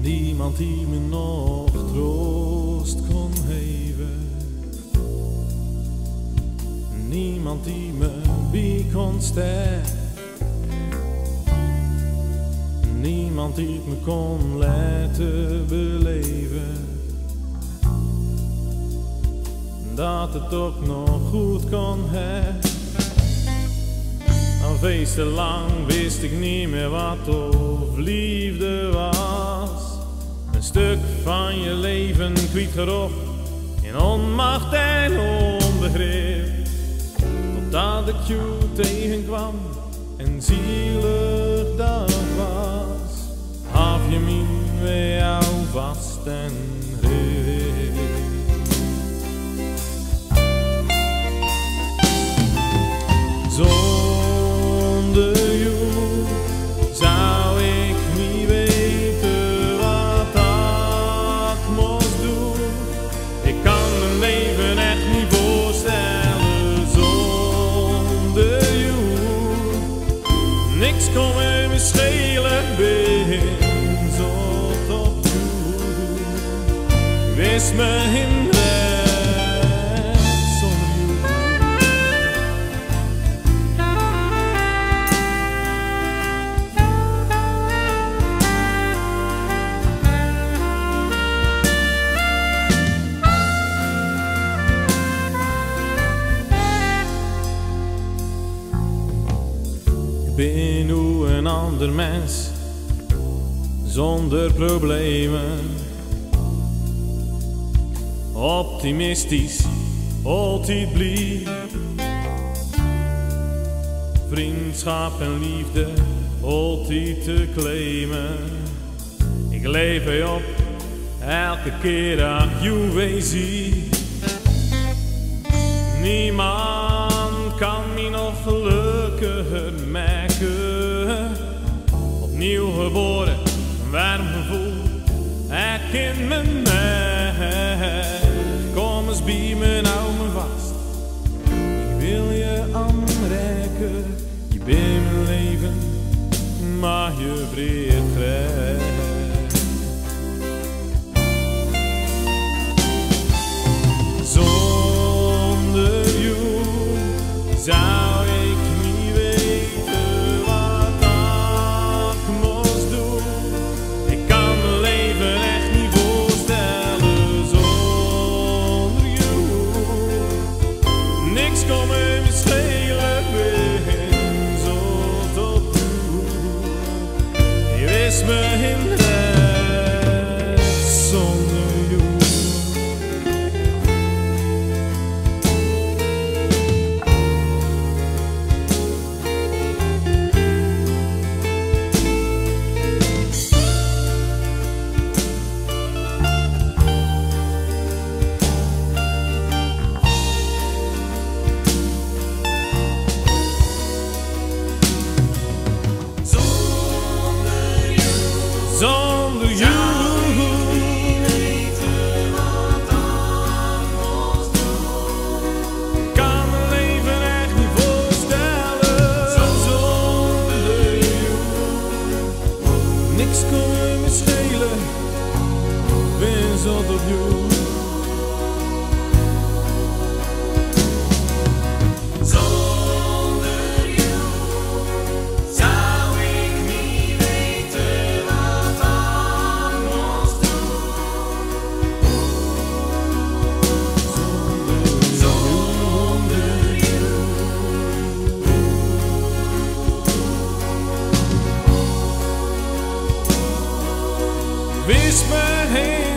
Niemand die me nog troost kon geven. Niemand die me bij kon staan. Niemand die het me kon laten beleven. Dat het ook nog goed kon hebben. Al veel te lang wist ik niet meer wat of liefde was. Een stuk van je leven kwijtgerocht in onmacht en onbegrip. Totdat ik je tegenkwam en zielig dat was. Haf je mij bij jou vast en greep. Zonder jou zou ik niet weten wat ik moest doen. Ik kan mijn leven echt niet voorstellen zonder jou. Niks kon me schelen, ben zo tot toe. Wist me in Ik ben nu een ander mens, zonder problemen. Optimistisch, altijd blij. Vriendschap en liefde, altijd te claimen. Ik leef weer op, elke keer dat ik jou weer zie. Niemand kan me nog gelukkiger maken. Opnieuw geboren, een warm gevoel, ik in mijn weg. Kom eens bij me, hou me vast. Ik wil je aanreiken, je bent mijn leven, maar je vreet graag. Zonder jou zou ik niet weten wat ik moest doen. Ik kan mijn leven echt niet voorstellen zonder jou. Niks kon me schelen, ben zo tot toe. Je wist me in recht zonder jou. Zonder jou weten wat ik moest doen. Ik kan mijn leven echt niet voorstellen zonder jou. Niks kon me schelen, ben zonder jou. Wist me heen.